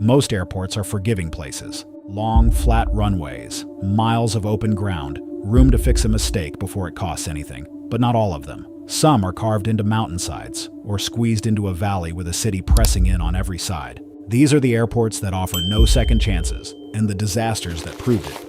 Most airports are forgiving places. Long, flat runways, miles of open ground, room to fix a mistake before it costs anything. But not all of them. Some are carved into mountainsides or squeezed into a valley with a city pressing in on every side. These are the airports that offer no second chances, and the disasters that proved it.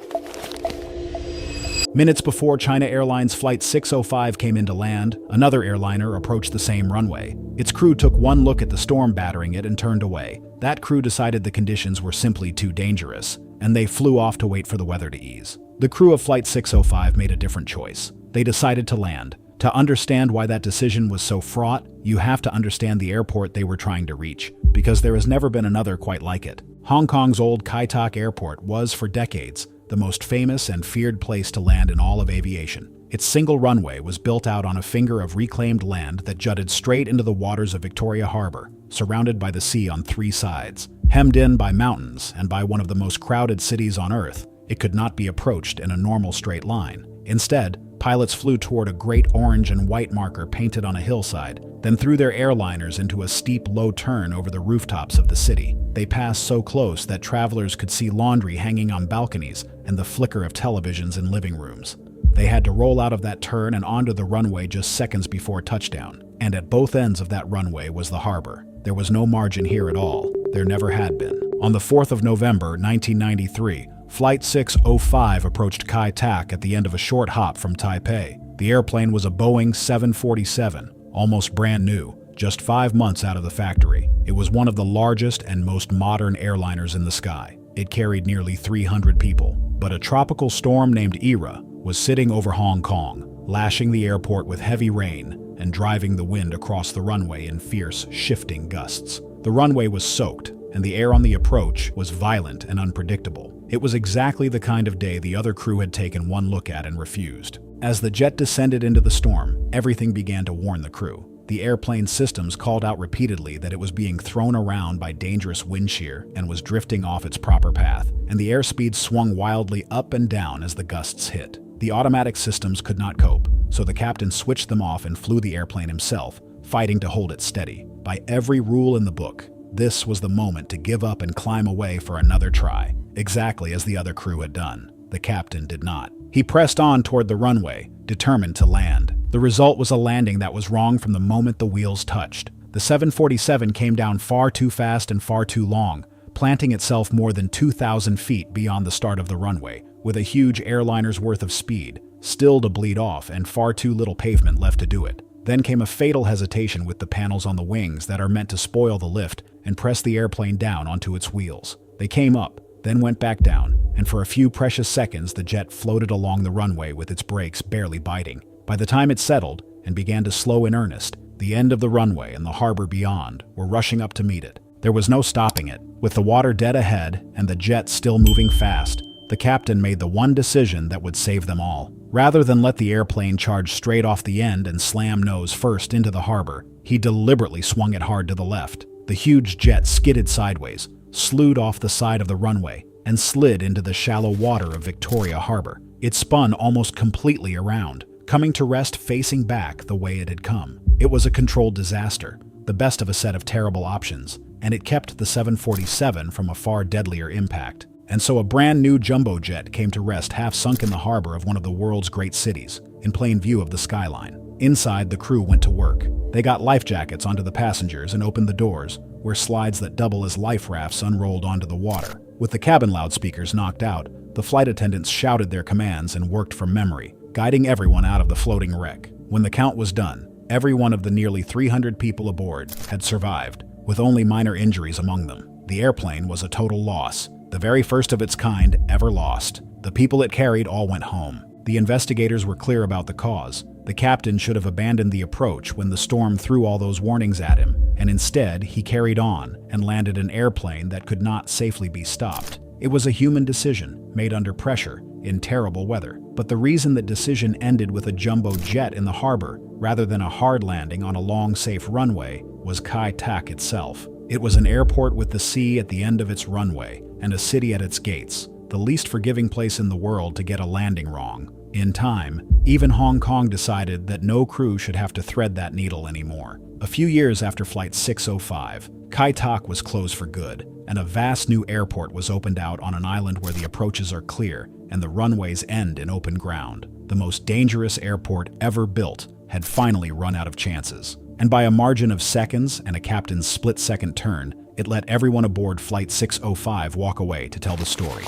Minutes before China Airlines Flight 605 came into land, another airliner approached the same runway. Its crew took one look at the storm battering it and turned away. That crew decided the conditions were simply too dangerous, and they flew off to wait for the weather to ease. The crew of Flight 605 made a different choice. They decided to land. To understand why that decision was so fraught, you have to understand the airport they were trying to reach, because there has never been another quite like it. Hong Kong's old Kai Tak Airport was, for decades, the most famous and feared place to land in all of aviation. Its single runway was built out on a finger of reclaimed land that jutted straight into the waters of Victoria Harbor, surrounded by the sea on three sides. Hemmed in by mountains and by one of the most crowded cities on Earth, it could not be approached in a normal straight line. Instead, pilots flew toward a great orange and white marker painted on a hillside, then threw their airliners into a steep, low turn over the rooftops of the city. They passed so close that travelers could see laundry hanging on balconies and the flicker of televisions in living rooms. They had to roll out of that turn and onto the runway just seconds before touchdown. And at both ends of that runway was the harbor. There was no margin here at all. There never had been. On the 4th of November, 1993, Flight 605 approached Kai Tak at the end of a short hop from Taipei. The airplane was a Boeing 747, almost brand new, just 5 months out of the factory. It was one of the largest and most modern airliners in the sky. It carried nearly 300 people. But a tropical storm named Era was sitting over Hong Kong, lashing the airport with heavy rain and driving the wind across the runway in fierce, shifting gusts. The runway was soaked, and the air on the approach was violent and unpredictable. It was exactly the kind of day the other crew had taken one look at and refused. As the jet descended into the storm, everything began to warn the crew. The airplane's systems called out repeatedly that it was being thrown around by dangerous wind shear and was drifting off its proper path, and the airspeed swung wildly up and down as the gusts hit. The automatic systems could not cope, so the captain switched them off and flew the airplane himself, fighting to hold it steady. By every rule in the book, this was the moment to give up and climb away for another try, exactly as the other crew had done. The captain did not. He pressed on toward the runway, determined to land. The result was a landing that was wrong from the moment the wheels touched. The 747 came down far too fast and far too long, planting itself more than 2,000 feet beyond the start of the runway, with a huge airliner's worth of speed, still to bleed off and far too little pavement left to do it. Then came a fatal hesitation with the panels on the wings that are meant to spoil the lift and press the airplane down onto its wheels. They came up, then went back down, and for a few precious seconds the jet floated along the runway with its brakes barely biting. By the time it settled and began to slow in earnest, the end of the runway and the harbor beyond were rushing up to meet it. There was no stopping it. With the water dead ahead and the jet still moving fast, the captain made the one decision that would save them all. Rather than let the airplane charge straight off the end and slam nose first into the harbor, he deliberately swung it hard to the left. The huge jet skidded sideways, slewed off the side of the runway, and slid into the shallow water of Victoria Harbor. It spun almost completely around, coming to rest facing back the way it had come. It was a controlled disaster, the best of a set of terrible options, and it kept the 747 from a far deadlier impact. And so a brand new jumbo jet came to rest half sunk in the harbor of one of the world's great cities, in plain view of the skyline. Inside, the crew went to work. They got life jackets onto the passengers and opened the doors, where slides that double as life rafts unrolled onto the water. With the cabin loudspeakers knocked out, the flight attendants shouted their commands and worked from memory, guiding everyone out of the floating wreck. When the count was done, every one of the nearly 300 people aboard had survived, with only minor injuries among them. The airplane was a total loss, the very first of its kind ever lost. The people it carried all went home. The investigators were clear about the cause. The captain should have abandoned the approach when the storm threw all those warnings at him, and instead he carried on and landed an airplane that could not safely be stopped. It was a human decision, made under pressure, in terrible weather. But the reason that decision ended with a jumbo jet in the harbor, rather than a hard landing on a long, safe runway, was Kai Tak itself. It was an airport with the sea at the end of its runway, and a city at its gates, the least forgiving place in the world to get a landing wrong. In time, even Hong Kong decided that no crew should have to thread that needle anymore. A few years after Flight 605, Kai Tak was closed for good, and a vast new airport was opened out on an island where the approaches are clear and the runways end in open ground. The most dangerous airport ever built had finally run out of chances. And by a margin of seconds and a captain's split-second turn, it let everyone aboard Flight 605 walk away to tell the story.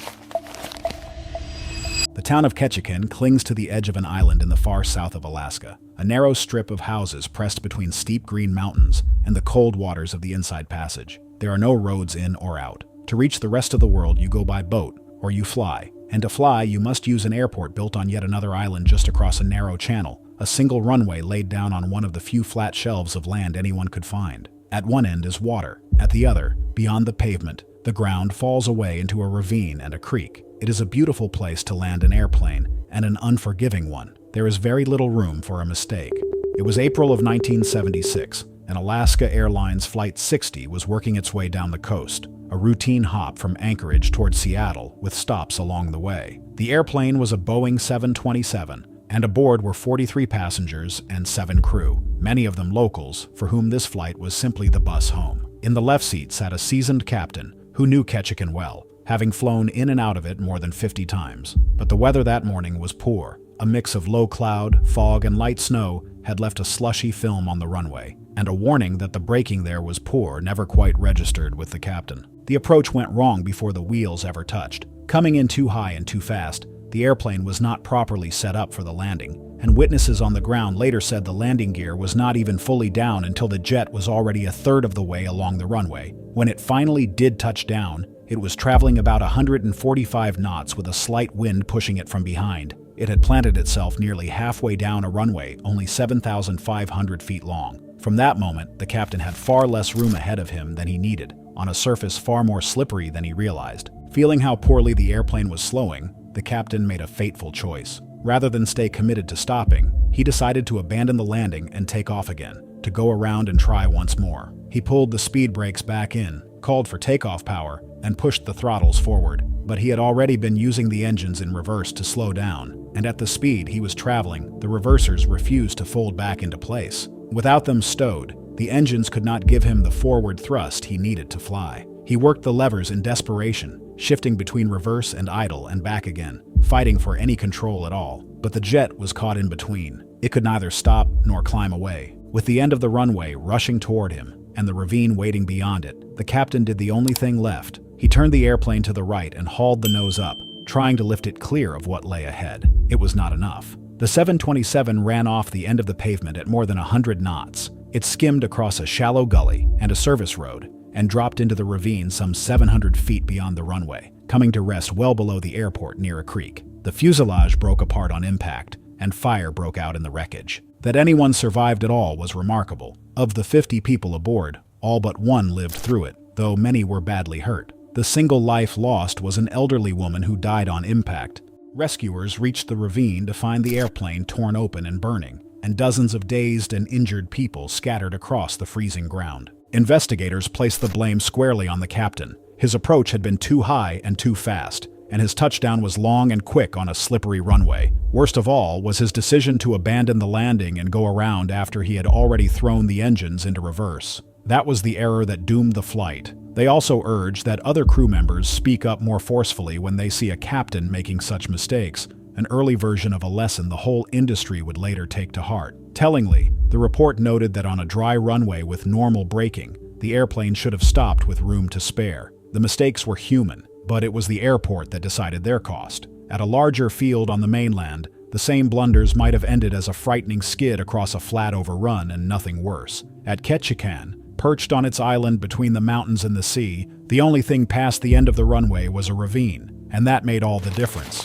The town of Ketchikan clings to the edge of an island in the far south of Alaska, a narrow strip of houses pressed between steep green mountains and the cold waters of the Inside Passage. There are no roads in or out. To reach the rest of the world, you go by boat, or you fly. And to fly, you must use an airport built on yet another island just across a narrow channel, a single runway laid down on one of the few flat shelves of land anyone could find. At one end is water. At the other, beyond the pavement, the ground falls away into a ravine and a creek. It is a beautiful place to land an airplane, and an unforgiving one. There is very little room for a mistake. It was April of 1976, and Alaska Airlines Flight 60 was working its way down the coast, a routine hop from Anchorage toward Seattle with stops along the way. The airplane was a Boeing 727, and aboard were 43 passengers and 7 crew, many of them locals, for whom this flight was simply the bus home. In the left seat sat a seasoned captain who knew Ketchikan well, having flown in and out of it more than 50 times. But the weather that morning was poor. A mix of low cloud, fog, and light snow had left a slushy film on the runway, and a warning that the braking there was poor never quite registered with the captain. The approach went wrong before the wheels ever touched. Coming in too high and too fast, the airplane was not properly set up for the landing, and witnesses on the ground later said the landing gear was not even fully down until the jet was already a third of the way along the runway. When it finally did touch down, it was traveling about 145 knots with a slight wind pushing it from behind. It had planted itself nearly halfway down a runway only 7,500 feet long. From that moment, the captain had far less room ahead of him than he needed, on a surface far more slippery than he realized. Feeling how poorly the airplane was slowing, the captain made a fateful choice. Rather than stay committed to stopping, he decided to abandon the landing and take off again, to go around and try once more. He pulled the speed brakes back in, called for takeoff power, and pushed the throttles forward. But he had already been using the engines in reverse to slow down, and at the speed he was traveling, the reversers refused to fold back into place. Without them stowed, the engines could not give him the forward thrust he needed to fly. He worked the levers in desperation, shifting between reverse and idle and back again, fighting for any control at all. But the jet was caught in between. It could neither stop nor climb away. With the end of the runway rushing toward him, and the ravine waiting beyond it, the captain did the only thing left. He turned the airplane to the right and hauled the nose up, trying to lift it clear of what lay ahead. It was not enough. The 727 ran off the end of the pavement at more than 100 knots. It skimmed across a shallow gully and a service road, and dropped into the ravine some 700 feet beyond the runway, coming to rest well below the airport near a creek. The fuselage broke apart on impact, and fire broke out in the wreckage. That anyone survived at all was remarkable. Of the 50 people aboard, all but one lived through it, though many were badly hurt. The single life lost was an elderly woman who died on impact. Rescuers reached the ravine to find the airplane torn open and burning, and dozens of dazed and injured people scattered across the freezing ground. Investigators placed the blame squarely on the captain. His approach had been too high and too fast, and his touchdown was long and quick on a slippery runway. Worst of all was his decision to abandon the landing and go around after he had already thrown the engines into reverse. That was the error that doomed the flight. They also urged that other crew members speak up more forcefully when they see a captain making such mistakes, an early version of a lesson the whole industry would later take to heart. Tellingly, the report noted that on a dry runway with normal braking, the airplane should have stopped with room to spare. The mistakes were human, but it was the airport that decided their cost. At a larger field on the mainland, the same blunders might have ended as a frightening skid across a flat overrun and nothing worse. At Ketchikan, perched on its island between the mountains and the sea, the only thing past the end of the runway was a ravine, and that made all the difference.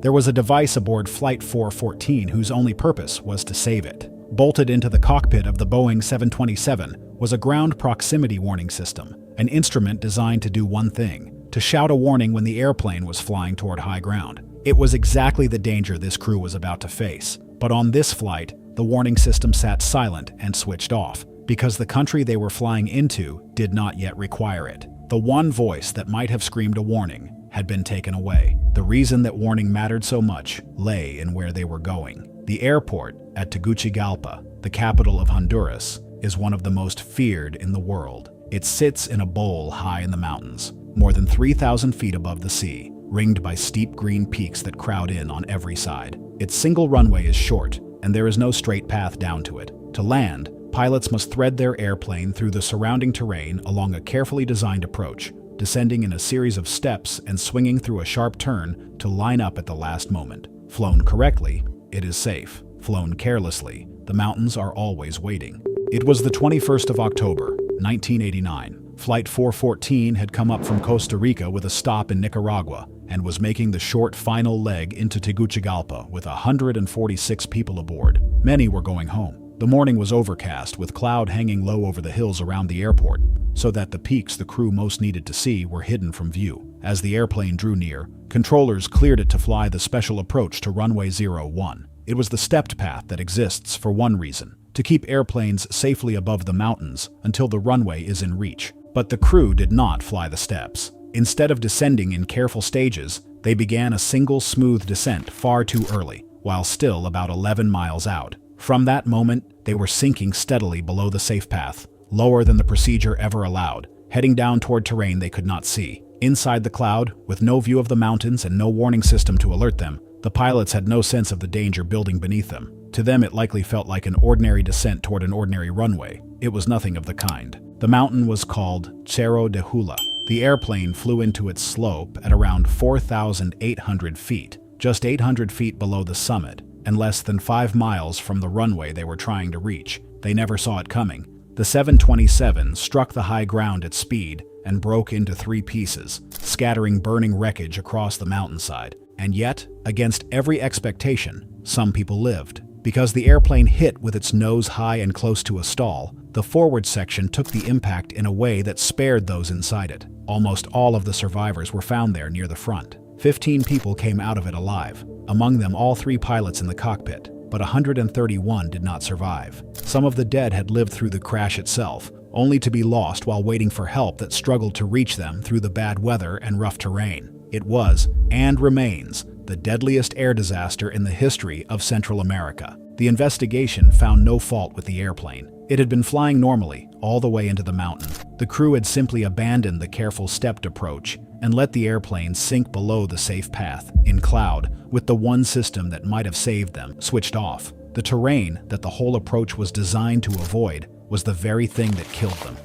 There was a device aboard Flight 414 whose only purpose was to save it. Bolted into the cockpit of the Boeing 727 was a ground proximity warning system, an instrument designed to do one thing: to shout a warning when the airplane was flying toward high ground. It was exactly the danger this crew was about to face. But on this flight, the warning system sat silent and switched off, because the country they were flying into did not yet require it. The one voice that might have screamed a warning had been taken away. The reason that warning mattered so much lay in where they were going. The airport at Tegucigalpa, the capital of Honduras, is one of the most feared in the world. It sits in a bowl high in the mountains, more than 3,000 feet above the sea, ringed by steep green peaks that crowd in on every side. Its single runway is short, and there is no straight path down to it. To land, pilots must thread their airplane through the surrounding terrain along a carefully designed approach, descending in a series of steps and swinging through a sharp turn to line up at the last moment. Flown correctly, it is safe. Flown carelessly, the mountains are always waiting. It was the 21st of October, 1989. Flight 414 had come up from Costa Rica with a stop in Nicaragua and was making the short final leg into Tegucigalpa with 146 people aboard. Many were going home. The morning was overcast with cloud hanging low over the hills around the airport, so that the peaks the crew most needed to see were hidden from view. As the airplane drew near, controllers cleared it to fly the special approach to runway 01. It was the stepped path that exists for one reason: to keep airplanes safely above the mountains until the runway is in reach. But the crew did not fly the steps. Instead of descending in careful stages, they began a single smooth descent far too early, while still about 11 miles out. From that moment, they were sinking steadily below the safe path, lower than the procedure ever allowed, heading down toward terrain they could not see. Inside the cloud, with no view of the mountains and no warning system to alert them, the pilots had no sense of the danger building beneath them. To them, it likely felt like an ordinary descent toward an ordinary runway. It was nothing of the kind. The mountain was called Cerro de Hula. The airplane flew into its slope at around 4,800 feet, just 800 feet below the summit, and less than 5 miles from the runway they were trying to reach. They never saw it coming. The 727 struck the high ground at speed and broke into 3 pieces, scattering burning wreckage across the mountainside. And yet, against every expectation, some people lived. Because the airplane hit with its nose high and close to a stall, the forward section took the impact in a way that spared those inside it. Almost all of the survivors were found there near the front. 15 people came out of it alive, among them all 3 pilots in the cockpit, but 131 did not survive. Some of the dead had lived through the crash itself, only to be lost while waiting for help that struggled to reach them through the bad weather and rough terrain. It was, and remains, the deadliest air disaster in the history of Central America. The investigation found no fault with the airplane. It had been flying normally all the way into the mountain. The crew had simply abandoned the careful stepped approach and let the airplane sink below the safe path, in cloud, with the one system that might have saved them switched off. The terrain that the whole approach was designed to avoid was the very thing that killed them.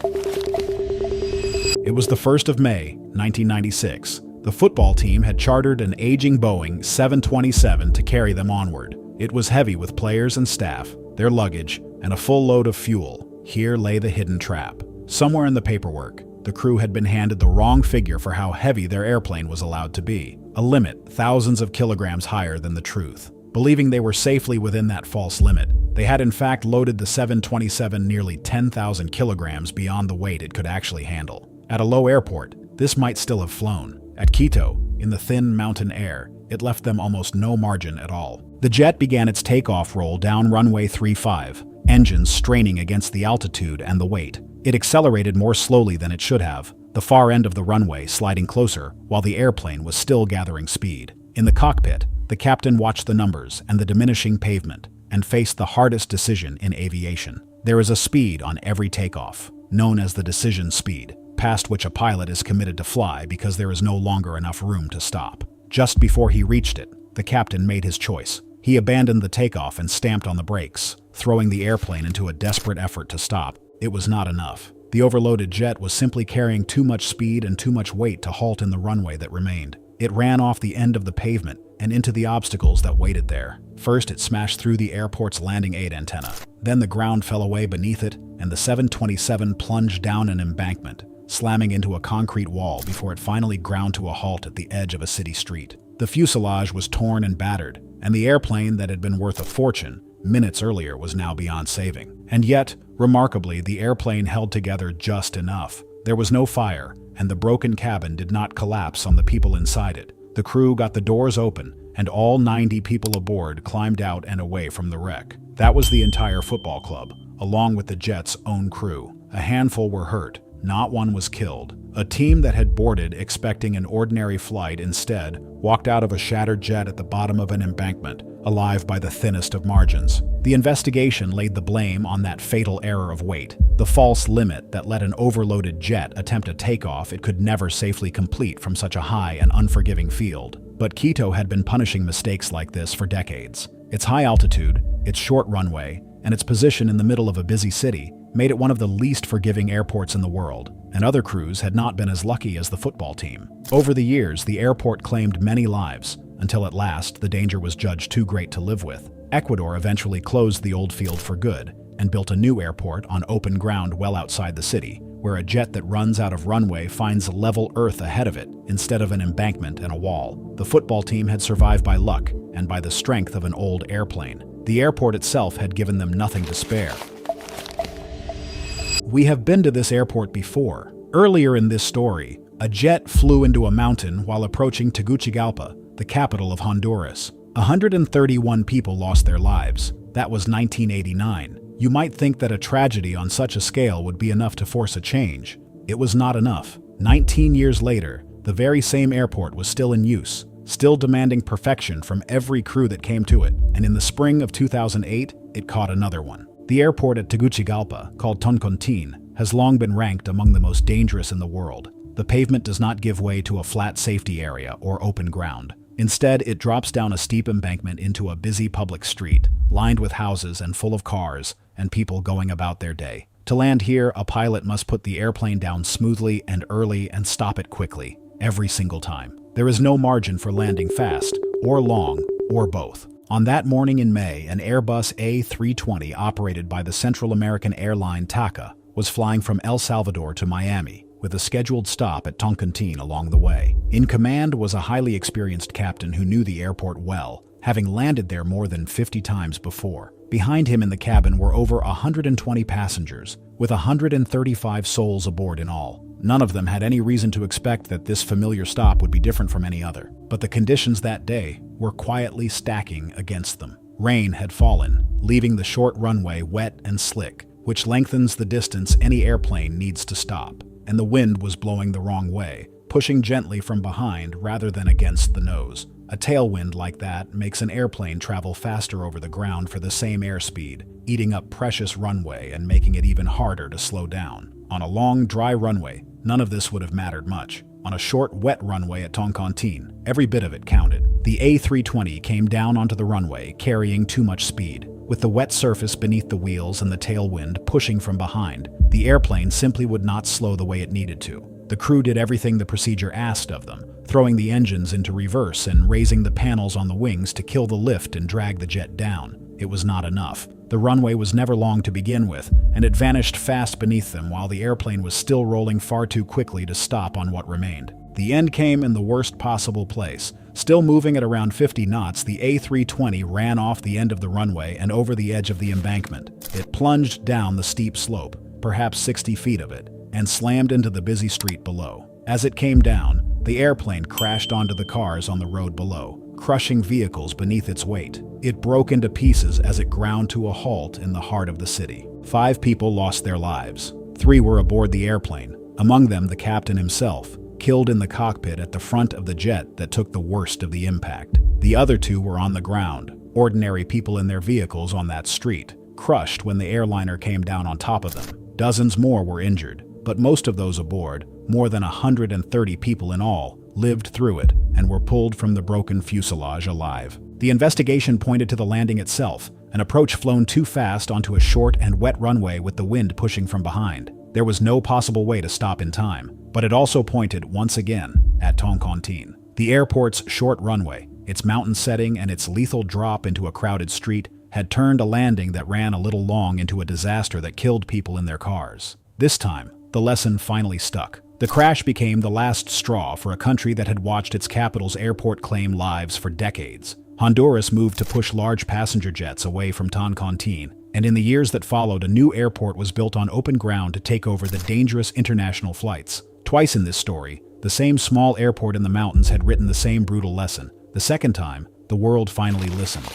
It was the 1st of May, 1996. The football team had chartered an aging Boeing 727 to carry them onward. It was heavy with players and staff, their luggage, and a full load of fuel. Here lay the hidden trap. Somewhere in the paperwork, the crew had been handed the wrong figure for how heavy their airplane was allowed to be, a limit thousands of kilograms higher than the truth. Believing they were safely within that false limit, they had in fact loaded the 727 nearly 10,000 kilograms beyond the weight it could actually handle. At a low airport, this might still have flown. At Quito, in the thin mountain air, it left them almost no margin at all. The jet began its takeoff roll down runway 35, engines straining against the altitude and the weight. It accelerated more slowly than it should have, the far end of the runway sliding closer while the airplane was still gathering speed. In the cockpit, the captain watched the numbers and the diminishing pavement and faced the hardest decision in aviation. There is a speed on every takeoff, known as the decision speed, past which a pilot is committed to fly because there is no longer enough room to stop. Just before he reached it, the captain made his choice. He abandoned the takeoff and stamped on the brakes, throwing the airplane into a desperate effort to stop. It was not enough. The overloaded jet was simply carrying too much speed and too much weight to halt in the runway that remained. It ran off the end of the pavement and into the obstacles that waited there. First, it smashed through the airport's landing aid antenna. Then the ground fell away beneath it, and the 727 plunged down an embankment, slamming into a concrete wall before it finally ground to a halt at the edge of a city street. The fuselage was torn and battered, and the airplane that had been worth a fortune minutes earlier was now beyond saving. And yet, remarkably, the airplane held together just enough. There was no fire, and the broken cabin did not collapse on the people inside it. The crew got the doors open, and all 90 people aboard climbed out and away from the wreck. That was the entire football club, along with the jet's own crew. A handful were hurt, not one was killed. A team that had boarded expecting an ordinary flight instead walked out of a shattered jet at the bottom of an embankment, alive by the thinnest of margins. The investigation laid the blame on that fatal error of weight, the false limit that let an overloaded jet attempt a takeoff it could never safely complete from such a high and unforgiving field. But Quito had been punishing mistakes like this for decades. Its high altitude, its short runway, and its position in the middle of a busy city made it one of the least forgiving airports in the world, and other crews had not been as lucky as the football team. Over the years, the airport claimed many lives, until at last the danger was judged too great to live with. Ecuador eventually closed the old field for good and built a new airport on open ground well outside the city, where a jet that runs out of runway finds level earth ahead of it instead of an embankment and a wall. The football team had survived by luck and by the strength of an old airplane. The airport itself had given them nothing to spare. We have been to this airport before. Earlier in this story, a jet flew into a mountain while approaching Tegucigalpa, the capital of Honduras. 131 people lost their lives. That was 1989. You might think that a tragedy on such a scale would be enough to force a change. It was not enough. 19 years later, the very same airport was still in use, still demanding perfection from every crew that came to it, and in the spring of 2008, it caught another one. The airport at Tegucigalpa, called Toncontín, has long been ranked among the most dangerous in the world. The pavement does not give way to a flat safety area or open ground. Instead, it drops down a steep embankment into a busy public street, lined with houses and full of cars and people going about their day. To land here, a pilot must put the airplane down smoothly and early and stop it quickly, every single time. There is no margin for landing fast, or long, or both. On that morning in May, an Airbus A320 operated by the Central American airline TACA was flying from El Salvador to Miami, with a scheduled stop at Toncontín along the way. In command was a highly experienced captain who knew the airport well, having landed there more than 50 times before. Behind him in the cabin were over 120 passengers, with 135 souls aboard in all. None of them had any reason to expect that this familiar stop would be different from any other. But the conditions that day were quietly stacking against them. Rain had fallen, leaving the short runway wet and slick, which lengthens the distance any airplane needs to stop. And the wind was blowing the wrong way, pushing gently from behind rather than against the nose. A tailwind like that makes an airplane travel faster over the ground for the same airspeed, eating up precious runway and making it even harder to slow down. On a long, dry runway, none of this would have mattered much. On a short, wet runway at Toncontín, every bit of it counted. The A320 came down onto the runway, carrying too much speed. With the wet surface beneath the wheels and the tailwind pushing from behind, the airplane simply would not slow the way it needed to. The crew did everything the procedure asked of them, throwing the engines into reverse and raising the panels on the wings to kill the lift and drag the jet down. It was not enough. The runway was never long to begin with, and it vanished fast beneath them while the airplane was still rolling far too quickly to stop on what remained. The end came in the worst possible place. Still moving at around 50 knots, the A320 ran off the end of the runway and over the edge of the embankment. It plunged down the steep slope, perhaps 60 feet of it, and slammed into the busy street below. As it came down, the airplane crashed onto the cars on the road below, crushing vehicles beneath its weight. It broke into pieces as it ground to a halt in the heart of the city. 5 people lost their lives. 3 were aboard the airplane, among them the captain himself, killed in the cockpit at the front of the jet that took the worst of the impact. The other 2 were on the ground, ordinary people in their vehicles on that street, crushed when the airliner came down on top of them. Dozens more were injured, but most of those aboard, more than 130 people in all, lived through it and were pulled from the broken fuselage alive. The investigation pointed to the landing itself, an approach flown too fast onto a short and wet runway with the wind pushing from behind. There was no possible way to stop in time, but it also pointed once again at Toncontín. The airport's short runway, its mountain setting and its lethal drop into a crowded street had turned a landing that ran a little long into a disaster that killed people in their cars. This time, the lesson finally stuck. The crash became the last straw for a country that had watched its capital's airport claim lives for decades. Honduras moved to push large passenger jets away from Toncontín, and in the years that followed, a new airport was built on open ground to take over the dangerous international flights. Twice in this story, the same small airport in the mountains had written the same brutal lesson. The second time, the world finally listened.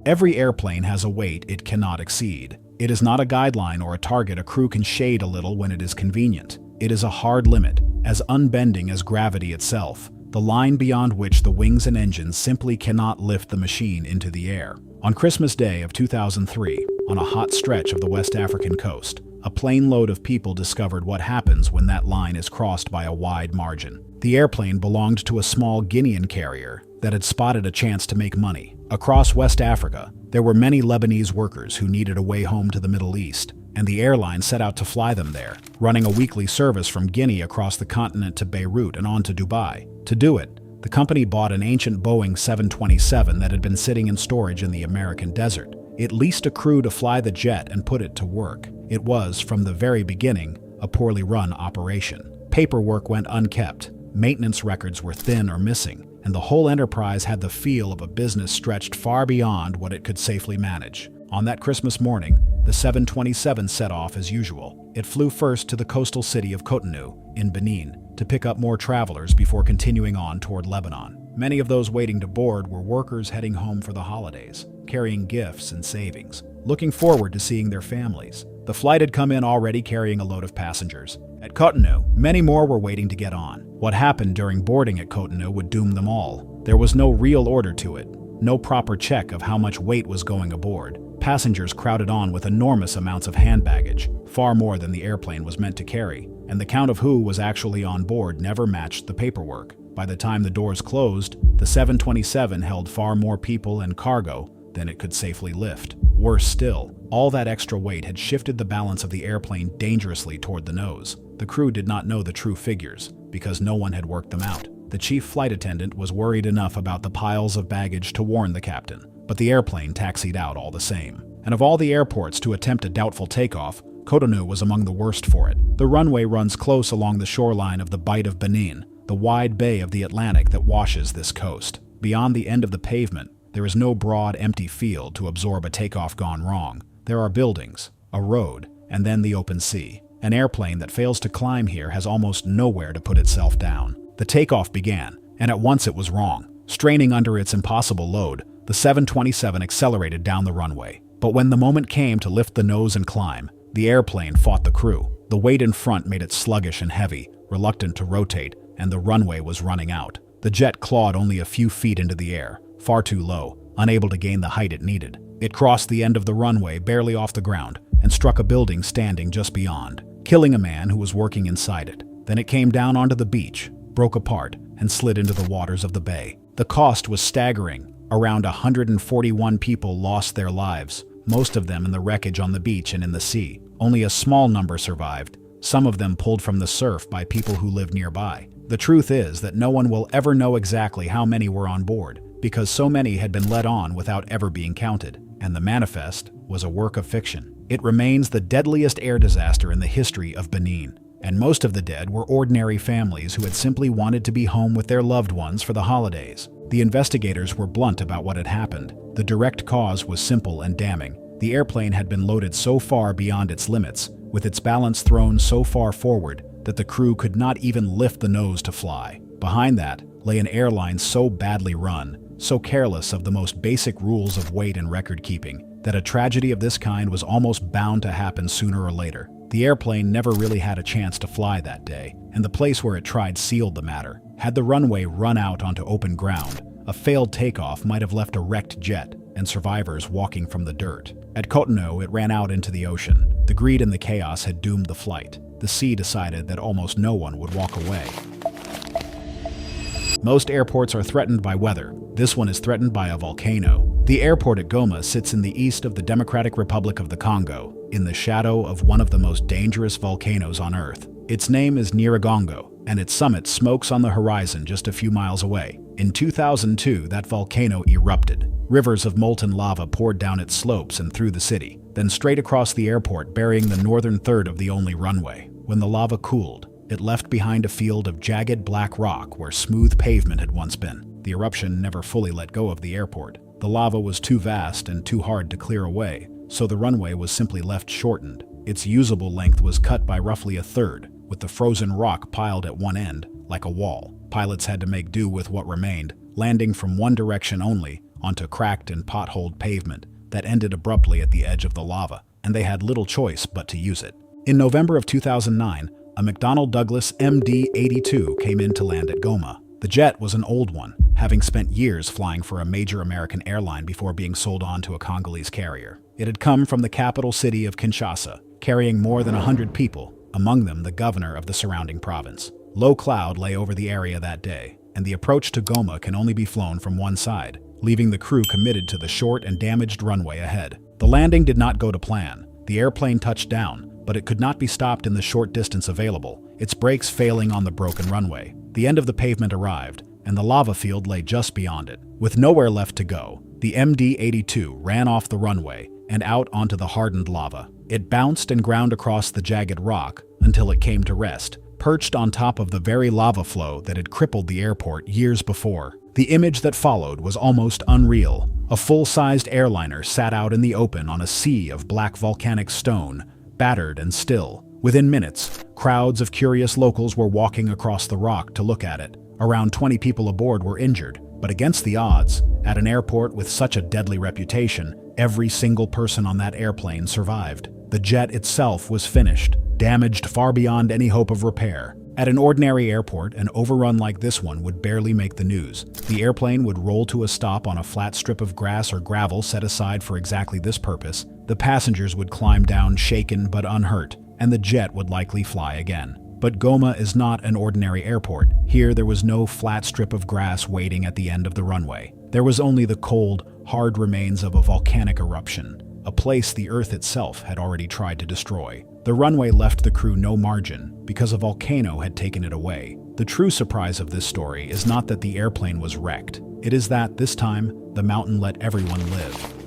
Every airplane has a weight it cannot exceed. It is not a guideline or a target a crew can shade a little when it is convenient. It is a hard limit, as unbending as gravity itself, the line beyond which the wings and engines simply cannot lift the machine into the air. On Christmas Day of 2003, on a hot stretch of the West African coast, a plane load of people discovered what happens when that line is crossed by a wide margin. The airplane belonged to a small Guinean carrier that had spotted a chance to make money. Across West Africa, there were many Lebanese workers who needed a way home to the Middle East, and the airline set out to fly them there, running a weekly service from Guinea across the continent to Beirut and on to Dubai. To do it, the company bought an ancient Boeing 727 that had been sitting in storage in the American desert. It leased a crew to fly the jet and put it to work. It was, from the very beginning, a poorly run operation. Paperwork went unkept, maintenance records were thin or missing, and the whole enterprise had the feel of a business stretched far beyond what it could safely manage. On that Christmas morning, the 727 set off as usual. It flew first to the coastal city of Cotonou, in Benin, to pick up more travelers before continuing on toward Lebanon. Many of those waiting to board were workers heading home for the holidays, carrying gifts and savings, looking forward to seeing their families. The flight had come in already carrying a load of passengers. At Cotonou, many more were waiting to get on. What happened during boarding at Cotonou would doom them all. There was no real order to it, no proper check of how much weight was going aboard. Passengers crowded on with enormous amounts of hand baggage, far more than the airplane was meant to carry, and the count of who was actually on board never matched the paperwork. By the time the doors closed, the 727 held far more people and cargo than it could safely lift. Worse still, all that extra weight had shifted the balance of the airplane dangerously toward the nose. The crew did not know the true figures, because no one had worked them out. The chief flight attendant was worried enough about the piles of baggage to warn the captain, but the airplane taxied out all the same. And of all the airports to attempt a doubtful takeoff, Cotonou was among the worst for it. The runway runs close along the shoreline of the Bight of Benin, the wide bay of the Atlantic that washes this coast. Beyond the end of the pavement, there is no broad, empty field to absorb a takeoff gone wrong. There are buildings, a road, and then the open sea. An airplane that fails to climb here has almost nowhere to put itself down. The takeoff began, and at once it was wrong. Straining under its impossible load, the 727 accelerated down the runway. But when the moment came to lift the nose and climb, the airplane fought the crew. The weight in front made it sluggish and heavy, reluctant to rotate, and the runway was running out. The jet clawed only a few feet into the air, far too low, unable to gain the height it needed. It crossed the end of the runway barely off the ground and struck a building standing just beyond, killing a man who was working inside it. Then it came down onto the beach, broke apart, and slid into the waters of the bay. The cost was staggering. Around 141 people lost their lives, most of them in the wreckage on the beach and in the sea. Only a small number survived, some of them pulled from the surf by people who lived nearby. The truth is that no one will ever know exactly how many were on board, because so many had been let on without ever being counted, and the manifest was a work of fiction. It remains the deadliest air disaster in the history of Benin, and most of the dead were ordinary families who had simply wanted to be home with their loved ones for the holidays. The investigators were blunt about what had happened. The direct cause was simple and damning. The airplane had been loaded so far beyond its limits, with its balance thrown so far forward, that the crew could not even lift the nose to fly. Behind that lay an airline so badly run, so careless of the most basic rules of weight and record keeping, that a tragedy of this kind was almost bound to happen sooner or later. The airplane never really had a chance to fly that day, and the place where it tried sealed the matter. Had the runway run out onto open ground, a failed takeoff might have left a wrecked jet and survivors walking from the dirt. At Cotonou, it ran out into the ocean. The greed and the chaos had doomed the flight. The sea decided that almost no one would walk away. Most airports are threatened by weather. This one is threatened by a volcano. The airport at Goma sits in the east of the Democratic Republic of the Congo, in the shadow of one of the most dangerous volcanoes on Earth. Its name is Nyiragongo, and its summit smokes on the horizon just a few miles away. In 2002, that volcano erupted. Rivers of molten lava poured down its slopes and through the city, then straight across the airport, burying the northern third of the only runway. When the lava cooled, it left behind a field of jagged black rock where smooth pavement had once been. The eruption never fully let go of the airport. The lava was too vast and too hard to clear away, so the runway was simply left shortened. Its usable length was cut by roughly a third, with the frozen rock piled at one end, like a wall. Pilots had to make do with what remained, landing from one direction only, onto cracked and potholed pavement that ended abruptly at the edge of the lava. and they had little choice but to use it. In November of 2009, a McDonnell Douglas MD-82 came in to land at Goma. The jet was an old one, having spent years flying for a major American airline before being sold on to a Congolese carrier. It had come from the capital city of Kinshasa, carrying more than 100 people, among them the governor of the surrounding province. Low cloud lay over the area that day, and the approach to Goma can only be flown from one side, leaving the crew committed to the short and damaged runway ahead. The landing did not go to plan. The airplane touched down, but it could not be stopped in the short distance available, its brakes failing on the broken runway. The end of the pavement arrived, and the lava field lay just beyond it. With nowhere left to go, the MD-82 ran off the runway and out onto the hardened lava. It bounced and ground across the jagged rock until it came to rest, perched on top of the very lava flow that had crippled the airport years before. The image that followed was almost unreal. A full-sized airliner sat out in the open on a sea of black volcanic stone, battered and still. Within minutes, crowds of curious locals were walking across the rock to look at it. Around 20 people aboard were injured, but against the odds, at an airport with such a deadly reputation, every single person on that airplane survived. The jet itself was finished, damaged far beyond any hope of repair. At an ordinary airport, an overrun like this one would barely make the news. The airplane would roll to a stop on a flat strip of grass or gravel set aside for exactly this purpose. The passengers would climb down shaken but unhurt, and the jet would likely fly again. But Goma is not an ordinary airport. Here there was no flat strip of grass waiting at the end of the runway. There was only the cold, hard remains of a volcanic eruption, a place the Earth itself had already tried to destroy. The runway left the crew no margin because a volcano had taken it away. The true surprise of this story is not that the airplane was wrecked. It is that, this time, the mountain let everyone live.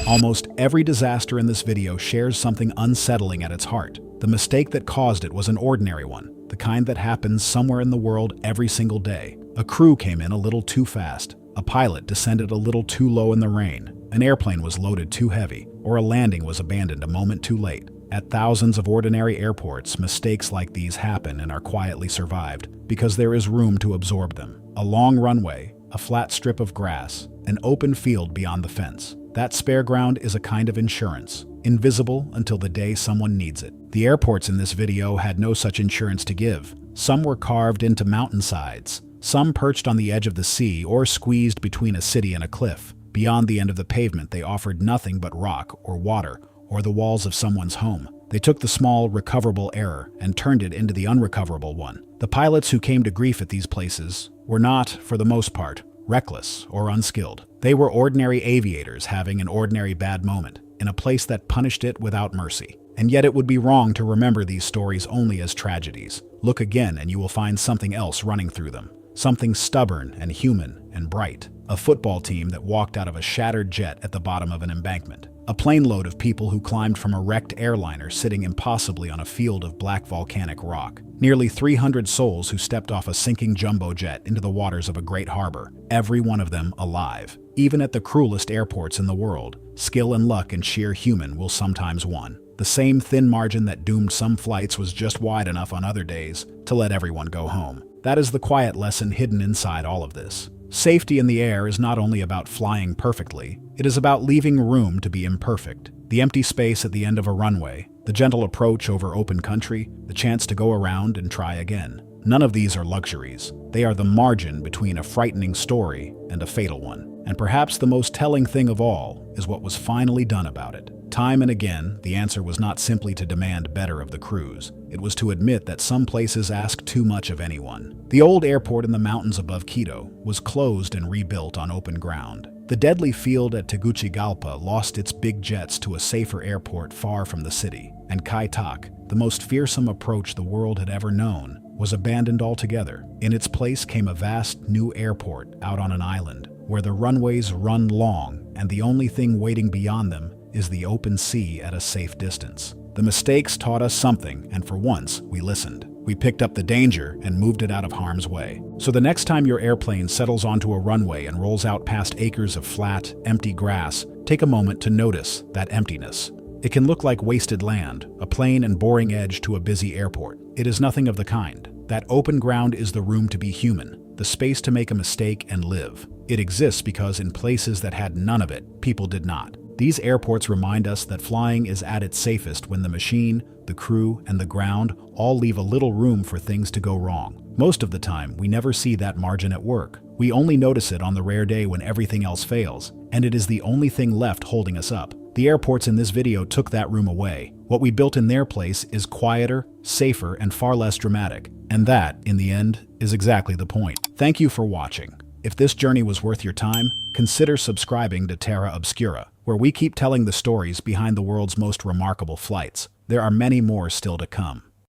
Almost every disaster in this video shares something unsettling at its heart. The mistake that caused it was an ordinary one, the kind that happens somewhere in the world every single day. A crew came in a little too fast. A pilot descended a little too low in the rain. An airplane was loaded too heavy, or a landing was abandoned a moment too late. At thousands of ordinary airports, mistakes like these happen and are quietly survived because there is room to absorb them. A long runway, a flat strip of grass, an open field beyond the fence. That spare ground is a kind of insurance, invisible until the day someone needs it. The airports in this video had no such insurance to give. Some were carved into mountainsides, some perched on the edge of the sea or squeezed between a city and a cliff. Beyond the end of the pavement, they offered nothing but rock or water or the walls of someone's home. They took the small, recoverable error and turned it into the unrecoverable one. The pilots who came to grief at these places were not, for the most part, reckless or unskilled. They were ordinary aviators having an ordinary bad moment in a place that punished it without mercy. And yet it would be wrong to remember these stories only as tragedies. Look again and you will find something else running through them. Something stubborn and human and bright. A football team that walked out of a shattered jet at the bottom of an embankment. A plane load of people who climbed from a wrecked airliner sitting impossibly on a field of black volcanic rock. Nearly 300 souls who stepped off a sinking jumbo jet into the waters of a great harbor. Every one of them alive. Even at the cruelest airports in the world, skill and luck and sheer human will sometimes win. The same thin margin that doomed some flights was just wide enough on other days to let everyone go home. That is the quiet lesson hidden inside all of this. Safety in the air is not only about flying perfectly, it is about leaving room to be imperfect. The empty space at the end of a runway, the gentle approach over open country, the chance to go around and try again. None of these are luxuries. They are the margin between a frightening story and a fatal one. And perhaps the most telling thing of all is what was finally done about it. Time and again, the answer was not simply to demand better of the crews. It was to admit that some places ask too much of anyone. The old airport in the mountains above Quito was closed and rebuilt on open ground. The deadly field at Tegucigalpa lost its big jets to a safer airport far from the city. And Ketchikan, the most fearsome approach the world had ever known, was abandoned altogether. In its place came a vast new airport out on an island, where the runways run long and the only thing waiting beyond them is the open sea at a safe distance. The mistakes taught us something, and for once, we listened. We picked up the danger and moved it out of harm's way. So the next time your airplane settles onto a runway and rolls out past acres of flat, empty grass, take a moment to notice that emptiness. It can look like wasted land, a plain and boring edge to a busy airport. It is nothing of the kind. That open ground is the room to be human, the space to make a mistake and live. It exists because in places that had none of it, people did not. These airports remind us that flying is at its safest when the machine, the crew, and the ground all leave a little room for things to go wrong. Most of the time, we never see that margin at work. We only notice it on the rare day when everything else fails, and it is the only thing left holding us up. The airports in this video took that room away. What we built in their place is quieter, safer, and far less dramatic. And that, in the end, is exactly the point. Thank you for watching. If this journey was worth your time, consider subscribing to Terra Obscura, where we keep telling the stories behind the world's most remarkable flights. There are many more still to come.